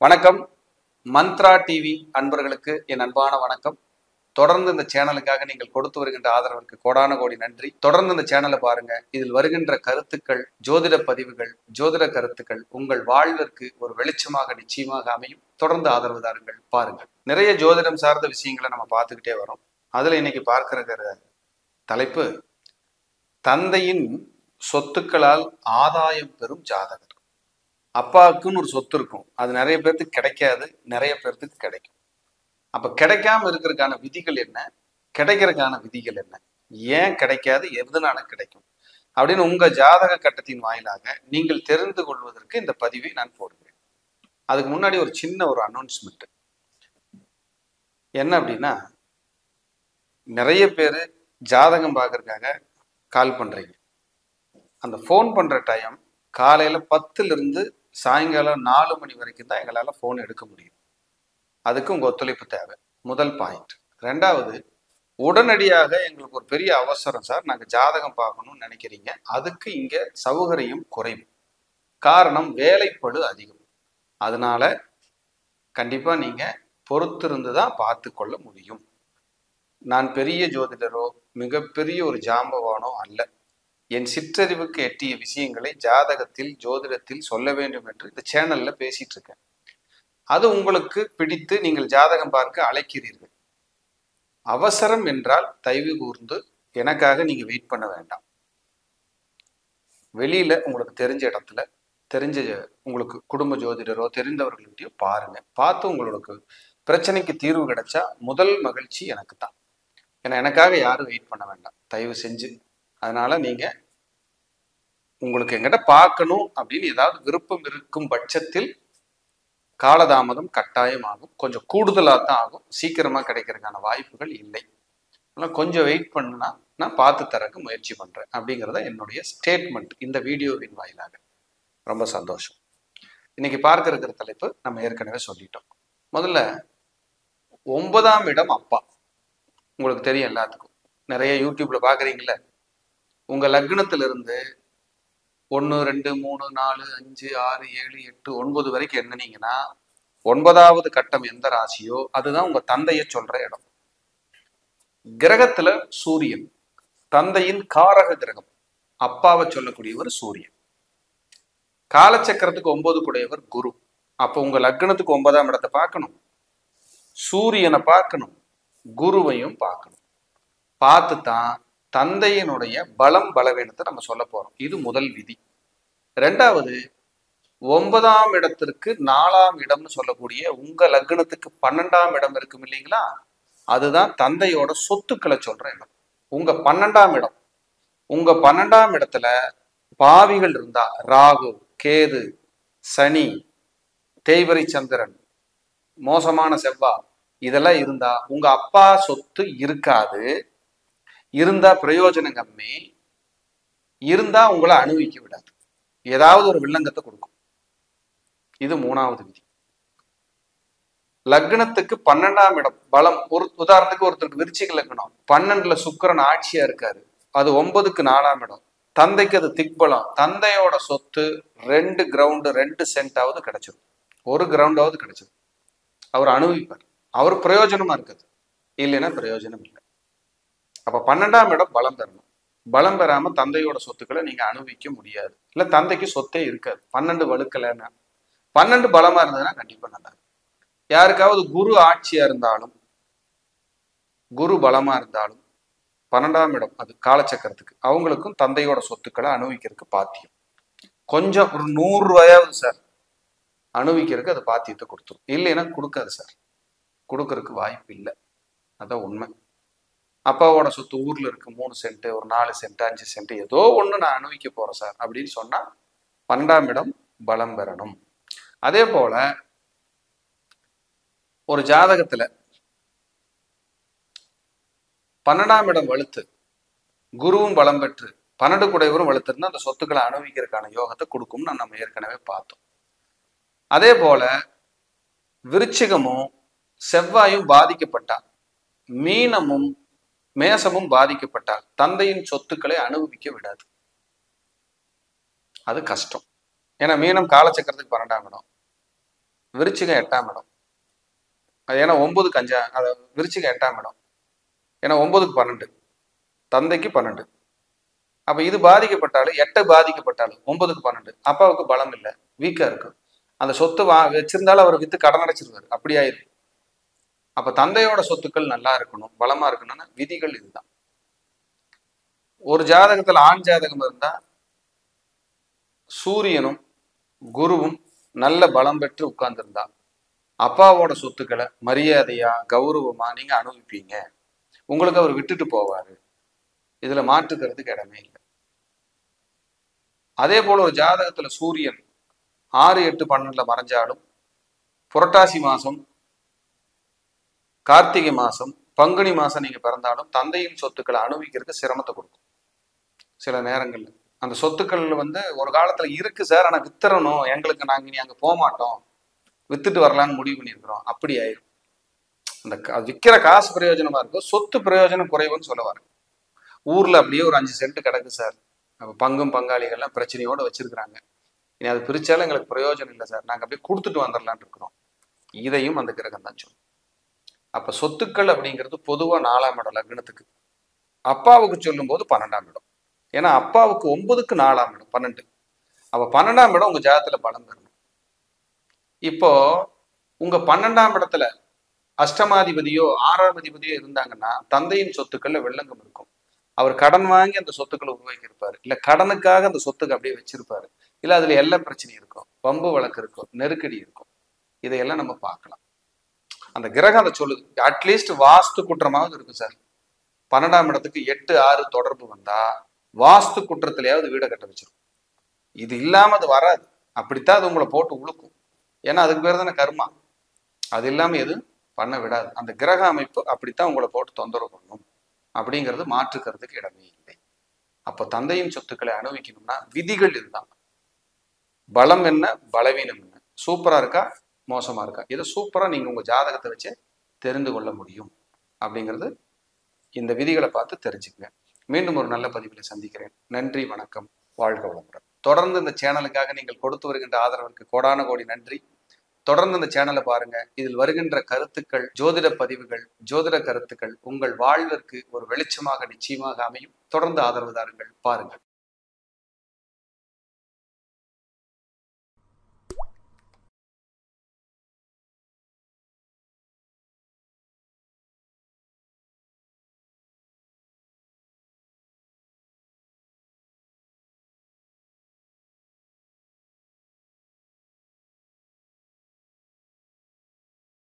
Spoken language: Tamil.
வணக்கம். மந்த்ரா டிவி அன்பர்களுக்கு என் அன்பான வணக்கம். தொடர்ந்து இந்த சேனலுக்காக நீங்கள் கொடுத்து வருகின்ற ஆதரவிற்கு கோடான கோடி நன்றி. தொடர்ந்து இந்த சேனலை பாருங்க. இதில் வருகின்ற கருத்துக்கள், ஜோதிட பதிவுகள், ஜோதிட கருத்துக்கள் உங்கள் வாழ்விற்கு ஒரு வெளிச்சமாக நிச்சயமாக அமையும். தொடர்ந்து ஆதரவு தாருங்கள், பாருங்க. நிறைய ஜோதிடம் சார்ந்த விஷயங்களை நம்ம பார்த்துக்கிட்டே வரோம். அதுல இன்னைக்கு பார்க்கிற தலைப்பு, தந்தையின் சொத்துக்களால் ஆதாயம் பெறும் ஜாதகர். அப்பாவுக்குன்னு ஒரு சொத்து இருக்கும், அது நிறைய பேர்த்துக்கு கிடைக்காது, நிறைய பேர்த்துக்கு கிடைக்கும். அப்ப கிடைக்காம இருக்கிறதுக்கான விதிகள் என்ன, கிடைக்கிறதுக்கான விதிகள் என்ன, ஏன் கிடைக்காது, எதனால கிடைக்கும் அப்படின்னு உங்க ஜாதக கட்டத்தின் வாயிலாக நீங்கள் தெரிந்து கொள்வதற்கு இந்த பதிவை நான் போடுகிறேன். அதுக்கு முன்னாடி ஒரு சின்ன ஒரு அனௌன்ஸ்மெண்ட் என்ன அப்படின்னா, நிறைய பேர் ஜாதகம் பார்க்கறதுக்காக கால் பண்றீங்க. அந்த ஃபோன் பண்ற டைம் காலையில 10ல இருந்து சாயங்காலம் 4 மணி வரைக்கும் தான் எங்களால் ஃபோன் எடுக்க முடியும். அதுக்கு உங்கள் ஒத்துழைப்பு தேவை, முதல் பாயிண்ட். ரெண்டாவது, உடனடியாக எங்களுக்கு ஒரு பெரிய அவசரம் சார், நாங்கள் ஜாதகம் பார்க்கணும்னு நினைக்கிறீங்க, அதுக்கு இங்கே சௌகரியம் குறைவு, காரணம் வேலைப்பளு அதிகம். அதனால கண்டிப்பாக நீங்கள் பொறுத்திருந்து தான் பார்த்து கொள்ள முடியும். நான் பெரிய ஜோதிடரோ மிகப்பெரிய ஒரு ஜாம்பவானோ அல்ல. என் சிற்றறிவுக்கு எட்டிய விஷயங்களை ஜாதகத்தில், ஜோதிடத்தில் சொல்ல வேண்டும் என்று இந்த சேனல்ல பேசிட்டு இருக்கேன். அது உங்களுக்கு பிடித்து நீங்கள் ஜாதகம் பார்க்க அழைக்கிறீர்கள். அவசரம் என்றால் தயவு கூர்ந்து எனக்காக நீங்க வெயிட் பண்ண வேண்டாம். வெளியில உங்களுக்கு தெரிஞ்ச இடத்துல, தெரிஞ்ச உங்களுக்கு குடும்ப ஜோதிடரோ தெரிந்தவர்கள்கிட்டயோ பாருங்க. பார்த்து உங்களுக்கு பிரச்சனைக்கு தீர்வு கிடைச்சா முதல் மகிழ்ச்சி எனக்கு தான். ஏன்னா எனக்காக யாரும் வெயிட் பண்ண வேண்டாம், தயவு செஞ்சு. அதனால நீங்க உங்களுக்கு எங்கிட்ட பார்க்கணும் அப்படின்னு ஏதாவது விருப்பம் இருக்கும் பட்சத்தில் காலதாமதம் கட்டாயம் ஆகும், கொஞ்சம் கூடுதலாக தான் ஆகும். சீக்கிரமா கிடைக்கிறதுக்கான வாய்ப்புகள் இல்லை. ஆனால் கொஞ்சம் வெயிட் பண்ணா நான் பார்த்து தரக்கு முயற்சி பண்றேன் அப்படிங்கிறத என்னுடைய ஸ்டேட்மெண்ட் இந்த வீடியோவின் வாயிலாக. ரொம்ப சந்தோஷம். இன்னைக்கு பார்க்க இருக்கிற தலைப்பு நம்ம ஏற்கனவே சொல்லிட்டோம். முதல்ல 9ஆம் இடம் அப்பா. உங்களுக்கு தெரியும் எல்லாத்துக்கும், நிறைய யூடியூப்ல பாக்குறீங்கள. உங்க லக்னத்திலிருந்து 1 2 3 4 5 6 7 8 9 வரைக்கும் எண்ணினீங்கன்னா 9வது கட்டம் எந்த ராசியோ அதுதான் உங்க தந்தையை சொல்ற இடம். கிரகத்துல சூரியன், தந்தையின் காரக கிரகம், அப்பாவை சொல்லக்கூடியவர் சூரியன். காலச்சக்கரத்துக்கு 9 கூடையவர் குரு. அப்ப உங்க லக்னத்துக்கு 9ஆம் இடத்தை பார்க்கணும், சூரியனை பார்க்கணும், குருவையும் பார்க்கணும். பார்த்து தான் தந்தையினுடைய பலம் பலவீனத்தை நம்ம சொல்ல போறோம். இது முதல் விதி. ரெண்டாவது, 9ஆம் இடத்திற்கு 4ஆம் இடம்னு சொல்லக்கூடிய உங்க லக்னத்துக்கு 12ஆம் இடம் இருக்கும் இல்லைங்களா, அதுதான் தந்தையோட சொத்துக்களை சொல்ற இடம். உங்க 12ஆம் இடம், உங்க 12ஆம் இடத்துல பாவிகள் இருந்தா, ராகு, கேது, சனி, தேய்வரை சந்திரன், மோசமான செவ்வாய், இதெல்லாம் இருந்தா உங்க அப்பா சொத்து இருக்காது. இருந்தா பிரயோஜனம் கம்மி, இருந்தா உங்களை அனுபவிக்க விடாது, ஏதாவது ஒரு வில்லங்கத்தை கொடுக்கும். இது 3வது விதி. லக்னத்துக்கு 12ஆம் இடம் பலம். ஒரு உதாரணத்துக்கு ஒருத்தருக்கு விருச்சிக லக்னம், 12ல சுக்கிரன் ஆட்சியா இருக்காரு, அது 9க்கு 4ஆம் இடம், தந்தைக்கு அது திக்பலம். தந்தையோட சொத்து 2 கிரவுண்டு 2 சென்டாவது கிடைச்சிடும், 1 கிரவுண்டாவது கிடைச்சிடும். அவர் அனுபவிப்பார், அவர் பிரயோஜனமா இருக்குது, இல்லைன்னா பிரயோஜனம் இல்லை. அப்ப 12ஆம் இடம் பலம் தரணும். பலம் பெறாம தந்தையோட சொத்துக்களை நீங்க அனுபவிக்க முடியாது. இல்ல தந்தைக்கு சொத்தே இருக்காது. 12 வலுக்கலைன்னா, 12 பலமா இருந்ததுன்னா கண்டிப்பா நல்லா இருக்கும். யாருக்காவது குரு ஆட்சியா இருந்தாலும், குரு பலமா இருந்தாலும் 12ஆம் இடம் அது காலச்சக்கரத்துக்கு, அவங்களுக்கும் தந்தையோட சொத்துக்களை அனுபவிக்கிறதுக்கு பாத்தியம். கொஞ்சம் ஒரு 100 ரூபாயாவது சார் அனுபவிக்கிறதுக்கு அது பாத்தியத்தை கொடுத்துரும். இல்லைன்னா கொடுக்காது சார், கொடுக்கறதுக்கு வாய்ப்பு இல்லை. அதான் உண்மை. அப்பாவோட சொத்து ஊர்ல இருக்கு, 3 சென்ட், ஒரு 4 சென்ட், 5 சென்ட், ஏதோ ஒண்ணு நான் அனுபவிக்க போறேன் சார் அப்படின்னு சொன்னா 12ஆம் இடம் பலம் பெறணும். அதே போல ஒரு ஜாதகத்துல 12ஆம் இடம் வலுத்து, குருவும் பலம் பெற்று, 12 கூடையவரும் வலுத்துருந்தா அந்த சொத்துக்களை அனுபவிக்கிறதுக்கான யோகத்தை கொடுக்கும்னு நம்ம ஏற்கனவே பார்த்தோம். அதே போல விருச்சிகமும் செவ்வாயும் பாதிக்கப்பட்டா, மீனமும் மேசமும் பாதிக்கப்பட்டால் தந்தையின் சொத்துக்களை அனுபவிக்க விடாது. அது கஷ்டம். ஏன்னா மீனம் காலச்சக்கரத்துக்கு 12ஆம் இடம், விருச்சிகம் 8ஆம் இடம். அது ஏன்னா 9க்கு 5, அதை விருச்சிகம் 8ஆம் இடம். ஏன்னா 9க்கு 12, தந்தைக்கு 12. அப்ப இது பாதிக்கப்பட்டாலும் 8 பாதிக்கப்பட்டாலும் 9க்கு 12 அப்பாவுக்கு பலம் இல்லை, வீக்கா இருக்கு. அந்த சொத்து வச்சிருந்தாலும் அவர் வித்து கடன் அடைச்சிருவாரு, அப்படி ஆயிருக்கு. அப்ப தந்தையோட சொத்துக்கள் நல்லா இருக்கணும், பலமா இருக்கணும்னா விதிகள் இதுதான். ஒரு ஜாதகத்துல ஆண் ஜாதகம் இருந்தா சூரியனும் குருவும் நல்ல பலம் பெற்று உட்கார்ந்துருந்தா அப்பாவோட சொத்துக்களை மரியாதையா கௌரவமா நீங்க அனுபவிப்பீங்க. உங்களுக்கு அவர் விட்டுட்டு போவாரு, இதுல மாற்றுக்கிறதுக்கு இடமே இல்லை. அதே போல ஒரு ஜாதகத்துல சூரியன் 6, 8, 12 மறைஞ்சாலும் புரட்டாசி மாசம், கார்த்திகை மாசம், பங்குனி மாசம் நீங்க பிறந்தாலும் தந்தையின் சொத்துக்களை அனுபவிக்கிறதுக்கு சிரமத்தை கொடுக்கும். சில நேரங்கள்ல அந்த சொத்துக்கள் ஒரு காலத்துல இருக்கு சார், ஆனா வித்துறணும், எங்களுக்கு நாங்க இனி அங்க போக மாட்டோம், வித்துட்டு வரலான்னு முடிவு பண்ணியிருக்கிறோம், அப்படி ஆயிரும். அந்த விற்கிற காசு பிரயோஜனமா இருக்கும், சொத்து பிரயோஜனம் குறைவுன்னு சொல்லுவாரு. ஊர்ல அப்படியே ஒரு 5 சென்ட் கிடக்கு சார், பங்கும் பங்காளிகள்லாம் பிரச்சனையோட வச்சிருக்கிறாங்க, இனி அது பிரிச்சாலும் எங்களுக்கு பிரயோஜனம் இல்லை சார், நாங்க அப்படியே கொடுத்துட்டு வந்துடலான் இருக்கிறோம். இதையும் அந்த கிரகம் தான் சொல்லும். அப்ப சொத்துக்கள் அப்படிங்கிறது பொதுவா 4ஆம் இடம் லக்னத்துக்கு. அப்பாவுக்கு சொல்லும் போது 12ஆம் இடம். ஏன்னா அப்பாவுக்கு 9க்கு 4ஆம் இடம் 12. அப்ப 12ஆம் இடம் உங்க ஜாதகத்துல பலம் பெறணும். இப்போ உங்க 12ஆம் இடத்துல அஷ்டமாதிபதியோ 6ஆம் அதிபதியோ இருந்தாங்கன்னா தந்தையின் சொத்துக்கள்ல வெள்ளங்கம் இருக்கும். அவர் கடன் வாங்கி அந்த சொத்துக்களை உருவாக்கி இருப்பாரு, இல்ல கடனுக்காக அந்த சொத்துக்கு அப்படியே வச்சிருப்பாரு, இல்ல அதுல எல்லா பிரச்சனையும் இருக்கும், வம்பு வழக்கு இருக்கும், நெருக்கடி இருக்கும். இதையெல்லாம் நம்ம பார்க்கலாம். அந்த கிரகம் அதை சொல்லுது. அட்லீஸ்ட் வாஸ்து குற்றமாவது இருக்கு சார். 12ஆம் இடத்துக்கு 8, 6 தொடர்பு வந்தா வாஸ்து குற்றத்திலேயாவது வீடை கட்ட வச்சிருக்கும். இது இல்லாம அது வராது, அப்படித்தான் அது உங்களை போட்டு உழுக்கும். ஏன்னா அதுக்கு பேர் தானே கர்மா. அது இல்லாம எதுவும் பண்ண விடாது. அந்த கிரக அமைப்பு அப்படித்தான் உங்களை போட்டு தொந்தரவு பண்ணும். அப்படிங்கிறது மாற்றுக்கிறதுக்கு இடமே இல்லை. அப்ப தந்தையின் சொத்துக்களை அனுபவிக்கணும்னா விதிகள் இதுதான். பலம் என்ன, பலவீனம் என்ன, சூப்பரா இருக்கா மோசமா இருக்கா, இதை சூப்பரா நீங்க உங்க ஜாதகத்தை வச்சு தெரிந்து கொள்ள முடியும். அப்படிங்கிறது இந்த விதிகளை பார்த்து தெரிஞ்சுக்கங்க. மீண்டும் ஒரு நல்ல பதிவில் சந்திக்கிறேன். நன்றி, வணக்கம், வாழ்க வளமுடன். தொடர்ந்து இந்த சேனலுக்காக நீங்கள் கொடுத்து வருகின்ற ஆதரவிற்கு கோடான கோடி நன்றி. தொடர்ந்து இந்த சேனலை பாருங்க. இதில் வருகின்ற கருத்துக்கள், ஜோதிட பதிவுகள், ஜோதிட கருத்துக்கள் உங்கள் வாழ்விற்கு ஒரு வெளிச்சமாக நிச்சயமாக அமையும். தொடர்ந்து ஆதரவு தாருங்கள், பாருங்கள்.